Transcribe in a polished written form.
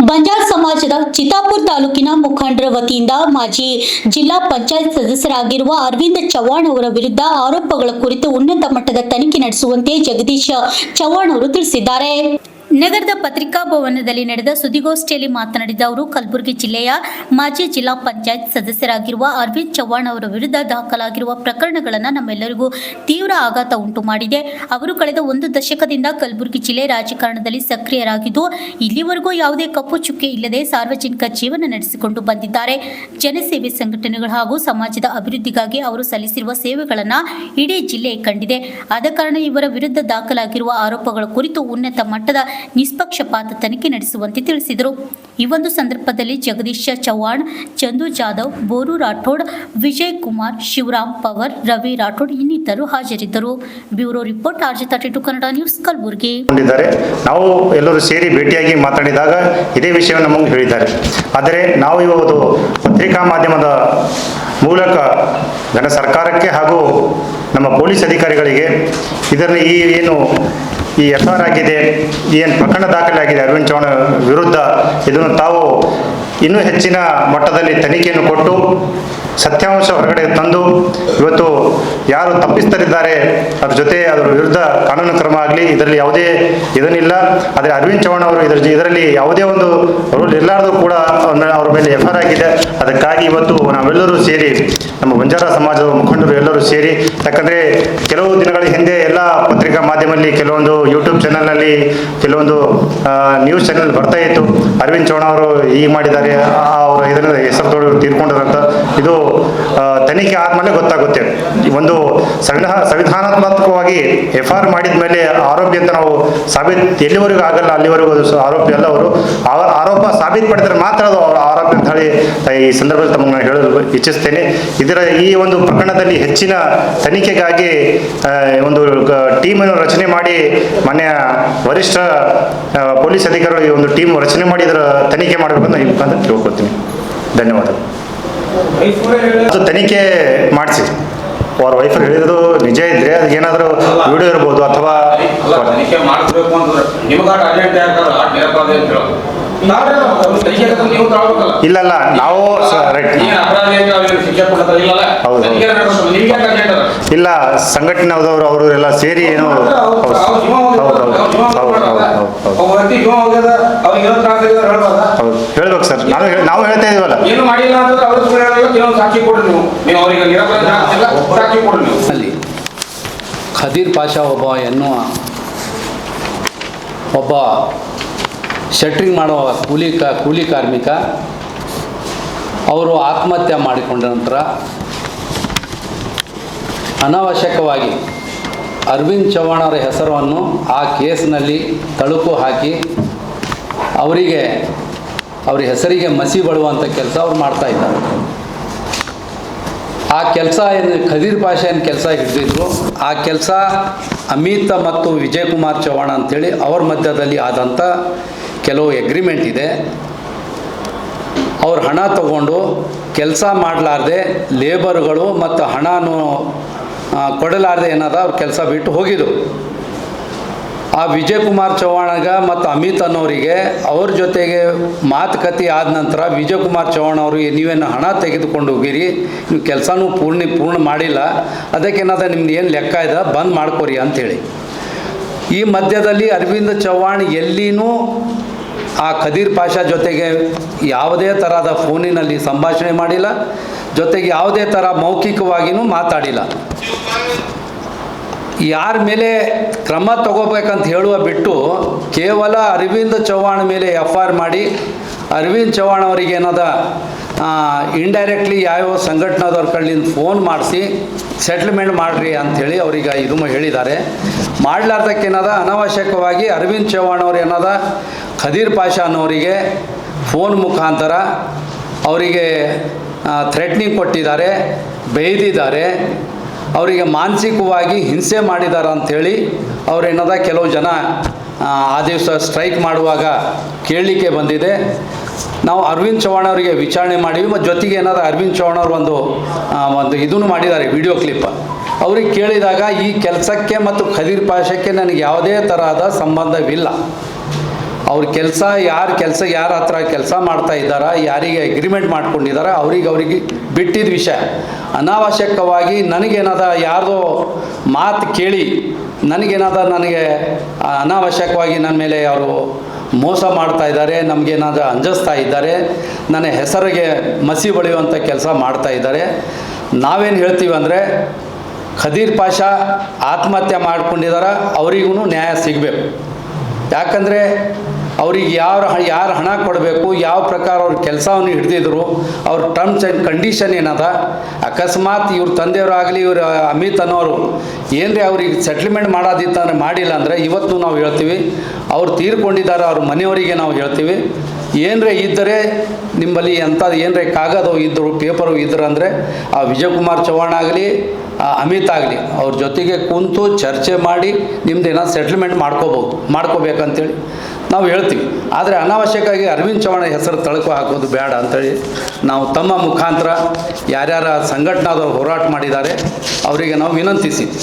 ಬಂಜಾರ ಸಮಾಜದ ಚಿತ್ತಾಪುರ ತಾಲೂಕಿನ ಮುಖಂಡರ ವತಿಯಿಂದ ಮಾಜಿ ಜಿಲ್ಲಾ ಪಂಚಾಯತ್ ಸದಸ್ಯರಾಗಿರುವ ಅರವಿಂದ ಚವ್ಹಾಣ್ ಅವರ ವಿರುದ್ಧ ಆರೋಪಗಳ ಕುರಿತು ಉನ್ನತ ಮಟ್ಟದ ತನಿಖೆ ನಡೆಸುವಂತೆ ಜಗದೀಶ್ ಚವ್ಹಾಣ್ ಅವರು ತಿಳಿಸಿದ್ದಾರೆ. ನಗರದ ಪತ್ರಿಕಾ ಭವನದಲ್ಲಿ ನಡೆದ ಸುದ್ದಿಗೋಷ್ಠಿಯಲ್ಲಿ ಮಾತನಾಡಿದ ಅವರು, ಕಲಬುರಗಿ ಜಿಲ್ಲೆಯ ಮಾಜಿ ಜಿಲ್ಲಾ ಪಂಚಾಯತ್ ಸದಸ್ಯರಾಗಿರುವ ಅರವಿಂದ್ ಚವ್ಹಾಣ್ ಅವರ ವಿರುದ್ಧ ದಾಖಲಾಗಿರುವ ಪ್ರಕರಣಗಳನ್ನು ನಮ್ಮೆಲ್ಲರಿಗೂ ತೀವ್ರ ಆಘಾತ ಉಂಟು ಮಾಡಿದೆ. ಅವರು ಕಳೆದ 1 ದಶಕದಿಂದ ಕಲಬುರಗಿ ಜಿಲ್ಲೆ ರಾಜಕಾರಣದಲ್ಲಿ ಸಕ್ರಿಯರಾಗಿದ್ದು, ಇಲ್ಲಿವರೆಗೂ ಯಾವುದೇ ಕಪ್ಪು ಚುಕ್ಕೆ ಇಲ್ಲದೆ ಸಾರ್ವಜನಿಕ ಜೀವನ ನಡೆಸಿಕೊಂಡು ಬಂದಿದ್ದಾರೆ. ಜನಸೇವೆ ಸಂಘಟನೆಗಳು ಹಾಗೂ ಸಮಾಜದ ಅಭಿವೃದ್ಧಿಗಾಗಿ ಅವರು ಸಲ್ಲಿಸಿರುವ ಸೇವೆಗಳನ್ನು ಇಡೀ ಜಿಲ್ಲೆ ಕಂಡಿದೆ. ಆದ ಕಾರಣ ಇವರ ವಿರುದ್ಧ ದಾಖಲಾಗಿರುವ ಆರೋಪಗಳ ಕುರಿತು ಉನ್ನತ ಮಟ್ಟದ ನಿಷ್ಪಕ್ಷಪಾತ ತನಿಖೆ ನಡೆಸುವಂತೆ ತಿಳಿಸಿದರು. ಈ ಒಂದು ಸಂದರ್ಭದಲ್ಲಿ ಜಗದೀಶ್ ಚವ್ಹಾಣ್, ಚಂದು ಜಾಧವ್, ಬೋರು ರಾಠೋಡ್, ವಿಜಯ್ ಕುಮಾರ್, ಶಿವರಾಮ್ ಪವರ್, ರವಿ ರಾಠೋಡ್ ಇನ್ನಿತರು ಹಾಜರಿದ್ದರು. Bureau report, RJ32 Kannada news, Kalaburagi. ನಾವು ಎಲ್ಲರೂ ಸೇರಿ ಭೇಟಿಯಾಗಿ ಮಾತನಾಡಿದಾಗ ಇದೇ ವಿಷಯವನ್ನು ನಮಗೆ ಹೇಳಿದ್ದಾರೆ. ಆದರೆ ನಾವು ಇವತ್ತು ಪತ್ರಿಕಾ ಮಾಧ್ಯಮದ ಮೂಲಕ ನನ್ನ ಸರ್ಕಾರಕ್ಕೆ ಹಾಗೂ ನಮ್ಮ ಪೊಲೀಸ್ ಅಧಿಕಾರಿಗಳಿಗೆ ಇದರಲ್ಲಿ ಈ FIR ಆಗಿದೆ, ಏನು ಪ್ರಕರಣ ದಾಖಲೆ ಆಗಿದೆ ಅರವಿಂದ್ ಚವ್ಹಾಣ್ ವಿರುದ್ಧ, ಇದನ್ನು ತಾವು ಇನ್ನೂ ಹೆಚ್ಚಿನ ಮಟ್ಟದಲ್ಲಿ ತನಿಖೆಯನ್ನು ಕೊಟ್ಟು ಸತ್ಯಾಂಶ ಹೊರಗಡೆ ತಂದು ಇವತ್ತು ಯಾರು ತಪ್ಪಿಸ್ತರಿದ್ದಾರೆ ಅದ್ರ ಜೊತೆ ಅದರ ವಿರುದ್ಧ ಕಾನೂನು ಕ್ರಮ ಆಗಲಿ, ಇದರಲ್ಲಿ ಯಾವುದೇ ಇದನ್ನಿಲ್ಲ. ಆದರೆ ಅರವಿಂದ್ ಚವ್ಹಾಣ್ ಅವರು ಇದರಲ್ಲಿ ಯಾವುದೇ ಒಂದು ರೋಲ್ ಇರಲಾರ್ದು ಕೂಡ ಅವ್ರ ಮೇಲೆ FIR ಆಗಿದೆ. ಅದಕ್ಕಾಗಿ ಇವತ್ತು ನಾವೆಲ್ಲರೂ ಸೇರಿ, ನಮ್ಮ ಬಂಜಾರ ಸಮಾಜದ ಮುಖಂಡರು ಎಲ್ಲರೂ ಸೇರಿ, ಯಾಕಂದರೆ ಕೆಲವು ದಿನಗಳ ಹಿಂದೆ ಎಲ್ಲ ಪತ್ರಿಕಾ ಮಾಧ್ಯಮದಲ್ಲಿ, ಕೆಲವೊಂದು ಯೂಟ್ಯೂಬ್ ಚಾನಲ್ನಲ್ಲಿ, ಕೆಲವೊಂದು ನ್ಯೂಸ್ ಚಾನಲ್ ಬರ್ತಾ ಇತ್ತು, ಅರವಿಂದ್ ಚವ್ಹಾಣ್ ಅವರು ಹೀಗೆ ಮಾಡಿದ್ದಾರೆ, ಅವರ ಇದರಿಂದ ಹೆಸರು ತೊಗೊಂಡು ತೀರ್ಕೊಂಡಿರಂತ. ಇದು ತನಿಖೆ ಆದಮೇಲೆ ಗೊತ್ತಾಗುತ್ತೆ. ಒಂದು ಸಂವಿಧಾನಾತ್ಮಕವಾಗಿ FIR ಮಾಡಿದ ಮೇಲೆ ಆರೋಪಿ ಅಂತ ನಾವು ಎಲ್ಲಿವರೆಗೂ ಆಗಲ್ಲ ಅಲ್ಲಿವರೆಗೂ ಅದು ಆರೋಪಿ ಅಲ್ಲ. ಅವರು ಆರೋಪ ಸಾಬೀತುಪಡಿಸಿದ್ರೆ ಮಾತ್ರ ಅದು ಆರೋಪಿ ಅಂತ ಹೇಳಿ ಈ ಸಂದರ್ಭದಲ್ಲಿ ತಮಗೆ ನಾನು ಹೇಳಲು ಇಚ್ಛಿಸ್ತೇನೆ. ಈ ಒಂದು ಪ್ರಕರಣದಲ್ಲಿ ಹೆಚ್ಚಿನ ತನಿಖೆಗಾಗಿ ಒಂದು ಟೀಮನ್ನು ರಚನೆ ಮಾಡಿ ಮಾನ್ಯ ವರಿಷ್ಠ ಪೊಲೀಸ್ ಅಧಿಕಾರಿಗಳು ಈ ಒಂದು ಟೀಮ್ ರಚನೆ ಮಾಡಿ ಇದರ ತನಿಖೆ ಮಾಡಬೇಕು ಅಂತ ಈ ಮುಖಾಂತರ ತಿಳ್ಕೊಳ್ತೀನಿ. ಧನ್ಯವಾದಗಳು. ಅದು ತನಿಖೆ ಮಾಡಿಸಿ, ಅವ್ರ ವೈಫರ್ ಹೇಳಿದ್ರು ನಿಜ ಇದ್ರೆ ಅದಕ್ಕೇನಾದರೂ ವಿಡಿಯೋ ಇರ್ಬೋದು ಅಥವಾ ಇಲ್ಲ ನಾವು ಇಲ್ಲ ಸಂಘಟನೆದವರು ಅವರು ಎಲ್ಲ ಸೇರಿ ಏನು ಹೇಳ್ಬೇಕು ಸರ್. ನಾವು ಹೇಳ್ತಾ ಇದೀವಲ್ಲ, ಅಲ್ಲಿ ಖದೀರ್ ಪಾಷಾ ಒಬ್ಬ ಶಟ್ರಿಂಗ್ ಮಾಡುವ ಕೂಲಿ ಕಾರ್ಮಿಕ. ಅವರು ಆತ್ಮಹತ್ಯೆ ಮಾಡಿಕೊಂಡ ನಂತರ ಅನಾವಶ್ಯಕವಾಗಿ ಅರವಿಂದ್ ಚವ್ಹಾಣ್ ಅವರ ಹೆಸರನ್ನು ಆ ಕೇಸ್ನಲ್ಲಿ ತಳುಕು ಹಾಕಿ ಅವ್ರ ಹೆಸರಿಗೆ ಮಸಿ ಬಳುವಂಥ ಕೆಲಸ ಅವ್ರು ಮಾಡ್ತಾಯಿದ್ದಾರೆ. ಆ ಕೆಲಸ ಏನು ಖದೀರ್ ಪಾಷಾ ಏನು ಕೆಲಸ ಹಿಡಿದಿದ್ರು, ಆ ಕೆಲಸ ಅಮಿತ್ ಮತ್ತು ವಿಜಯ್ ಕುಮಾರ್ ಚವ್ಹಾಣ್ ಅಂಥೇಳಿ ಅವ್ರ ಮಧ್ಯದಲ್ಲಿ ಆದಂಥ ಕೆಲವು ಎಗ್ರಿಮೆಂಟ್ ಇದೆ. ಅವ್ರು ಹಣ ತಗೊಂಡು ಕೆಲಸ ಮಾಡಲಾರ್ದೆ, ಲೇಬರ್ಗಳು ಮತ್ತು ಹಣನೂ ಕೊಡಲಾರ್ದೆ ಏನದ ಅವ್ರು ಕೆಲಸ ಬಿಟ್ಟು ಹೋಗಿದ್ರು. ಆ ವಿಜಯ್ ಕುಮಾರ್ ಚವ್ಹಾಣ್ಗೆ ಮತ್ತು ಅಮಿತ್ ಅನ್ನೋರಿಗೆ ಅವ್ರ ಜೊತೆಗೆ ಮಾತುಕತೆ ಆದ ನಂತರ ವಿಜಯ್ ಕುಮಾರ್ ಚವ್ಹಾಣ್ ಅವರಿಗೆ ನೀವೇನು ಹಣ ತೆಗೆದುಕೊಂಡು ಹೋಗಿರಿ, ನೀವು ಕೆಲಸನೂ ಪೂರ್ಣ ಮಾಡಿಲ್ಲ, ಅದಕ್ಕೇನದ ನಿಮ್ದು ಏನು ಲೆಕ್ಕ ಇದೆ ಬಂದ್ ಮಾಡ್ಕೊರಿ ಅಂಥೇಳಿ. ಈ ಮಧ್ಯದಲ್ಲಿ ಅರವಿಂದ್ ಚವ್ಹಾಣ್ ಎಲ್ಲಿನೂ ಆ ಖದೀರ್ ಪಾಷಾ ಜೊತೆಗೆ ಯಾವುದೇ ಥರದ ಫೋನಿನಲ್ಲಿ ಸಂಭಾಷಣೆ ಮಾಡಿಲ್ಲ, ಜೊತೆಗೆ ಯಾವುದೇ ಥರ ಮೌಖಿಕವಾಗಿಯೂ ಮಾತಾಡಿಲ್ಲ. ಯಾರ ಮೇಲೆ ಕ್ರಮ ತಗೋಬೇಕಂತ ಹೇಳುವ ಬಿಟ್ಟು ಕೇವಲ ಅರವಿಂದ್ ಚವ್ಹಾಣ್ ಮೇಲೆ FIR ಮಾಡಿ ಅರವಿಂದ್ ಚವ್ಹಾಣ್ ಅವರಿಗೆ ಏನದ ಇಂಡೈರೆಕ್ಟ್ಲಿ ಯಾವ್ಯಾವ ಸಂಘಟನೆದವ್ರ ಕಡೆಯಿಂದ ಫೋನ್ ಮಾಡಿಸಿ ಸೆಟ್ಲ್ಮೆಂಟ್ ಮಾಡಿರಿ ಅಂಥೇಳಿ ಅವ್ರಿಗೆ ಇದು ಹೇಳಿದ್ದಾರೆ. ಮಾಡಲಾರ್ದಕ್ಕೇನದ ಅನಾವಶ್ಯಕವಾಗಿ ಅರವಿಂದ್ ಚವ್ಹಾಣ್ ಅವ್ರು ಏನದ ಖದೀರ್ ಪಾಷಾ ಅನ್ನೋರಿಗೆ ಫೋನ್ ಮುಖಾಂತರ ಅವರಿಗೆ ಥ್ರೆಟ್ನಿಂಗ್ ಕೊಟ್ಟಿದ್ದಾರೆ, ಬೈದಿದ್ದಾರೆ, ಅವರಿಗೆ ಮಾನಸಿಕವಾಗಿ ಹಿಂಸೆ ಮಾಡಿದ್ದಾರೆ ಅಂಥೇಳಿ ಅವರೇನದ ಕೆಲವು ಜನ ಆ ದಿವಸ ಸ್ಟ್ರೈಕ್ ಮಾಡುವಾಗ ಕೇಳಲಿಕ್ಕೆ ಬಂದಿದೆ. ನಾವು ಅರವಿಂದ್ ಚವ್ಹಾಣ್ ಅವರಿಗೆ ವಿಚಾರಣೆ ಮಾಡಿವಿ, ಮತ್ತು ಜೊತೆಗೆ ಏನಾದ್ರು ಅರವಿಂದ್ ಚವ್ಹಾಣ್ ಅವರು ಒಂದು ಇದನ್ನು ಮಾಡಿದ್ದಾರೆ, ವಿಡಿಯೋ ಕ್ಲಿಪ್. ಅವ್ರಿಗೆ ಕೇಳಿದಾಗ ಈ ಕೆಲಸಕ್ಕೆ ಮತ್ತು ಖದೀರ್ ಪಾಷಾಕ್ಕೆ ನನಗೆ ಯಾವುದೇ ತರಹದ ಸಂಬಂಧವಿಲ್ಲ, ಅವ್ರ ಕೆಲಸ ಯಾರ ಹತ್ರ ಕೆಲಸ ಮಾಡ್ತಾ ಇದ್ದಾರಾ, ಯಾರಿಗೆ ಅಗ್ರಿಮೆಂಟ್ ಮಾಡ್ಕೊಂಡಿದ್ದಾರೆ ಅವ್ರಿಗೆ ಬಿಟ್ಟಿದ್ದ ವಿಷಯ. ಅನಾವಶ್ಯಕವಾಗಿ ನನಗೇನಾದ ಯಾರ್ದೋ ಮಾತು ಕೇಳಿ ನನಗೆ ಅನಾವಶ್ಯಕವಾಗಿ ನನ್ನ ಮೇಲೆ ಅವರು ಮೋಸ ಮಾಡ್ತಾ ಇದ್ದಾರೆ, ನಮಗೇನಾದರೂ ಅಂಜಿಸ್ತಾ ಇದ್ದಾರೆ, ನನ್ನ ಹೆಸರಿಗೆ ಮಸಿ ಬಳಿಯುವಂಥ ಕೆಲಸ ಮಾಡ್ತಾ ಇದ್ದಾರೆ. ನಾವೇನು ಹೇಳ್ತೀವಿ ಅಂದರೆ, ಖದೀರ್ ಪಾಷಾ ಆತ್ಮಹತ್ಯೆ ಮಾಡ್ಕೊಂಡಿದ್ದಾರೆ, ಅವರಿಗೂ ನ್ಯಾಯ ಸಿಗಬೇಕು. ಯಾಕಂದರೆ ಅವ್ರಿಗೆ ಯಾರು ಹಣ ಕೊಡಬೇಕು, ಯಾವ ಪ್ರಕಾರ ಅವ್ರ ಕೆಲಸವನ್ನು ಹಿಡಿದಿದ್ರು, ಅವ್ರ ಟರ್ಮ್ಸ್ ಆ್ಯಂಡ್ ಕಂಡೀಷನ್ ಏನದ. ಅಕಸ್ಮಾತ್ ಇವ್ರ ತಂದೆಯವರಾಗಲಿ ಇವ್ರ ಅಮಿತ್ ಅನ್ನೋರು ಏನ್ರಿ ಅವ್ರಿಗೆ ಸೆಟ್ಲ್ಮೆಂಟ್ ಮಾಡೋದಿತ್ತಂದ್ರೆ ಮಾಡಿಲ್ಲ ಅಂದರೆ ಇವತ್ತು ನಾವು ಹೇಳ್ತೀವಿ, ಅವ್ರು ತೀರ್ಕೊಂಡಿದ್ದಾರೆ, ಅವ್ರ ಮನೆಯವರಿಗೆ ನಾವು ಹೇಳ್ತೀವಿ, ಏನರೇ ಇದ್ದರೆ ನಿಮ್ಮಲ್ಲಿ ಅಂಥದ್ದು ಏನರೇ ಕಾಗದ ಇದ್ದರು, ಪೇಪರು ಇದ್ರು ಅಂದರೆ ಆ ವಿಜಯಕುಮಾರ್ ಚವ್ಹಾಣ್ ಆಗಲಿ ಅಮಿತ್ ಆಗಲಿ ಅವ್ರ ಜೊತೆಗೆ ಕೂತು ಚರ್ಚೆ ಮಾಡಿ ನಿಮ್ದೇನೋ ಸೆಟ್ಲ್ಮೆಂಟ್ ಮಾಡ್ಕೋಬೇಕಂತೇಳಿ ನಾವು ಹೇಳ್ತೀವಿ. ಆದರೆ ಅನಾವಶ್ಯಕವಾಗಿ ಅರವಿಂದ್ ಚವ್ಹಾಣ್ ಹೆಸರು ತಳಕು ಹಾಕೋದು ಬೇಡ ಅಂಥೇಳಿ ನಾವು ತಮ್ಮ ಮುಖಾಂತರ ಯಾರ್ಯಾರ ಸಂಘಟನಾದವ್ರು ಹೋರಾಟ ಮಾಡಿದ್ದಾರೆ ಅವರಿಗೆ ನಾವು ವಿನಂತಿಸಿದ್ವಿ.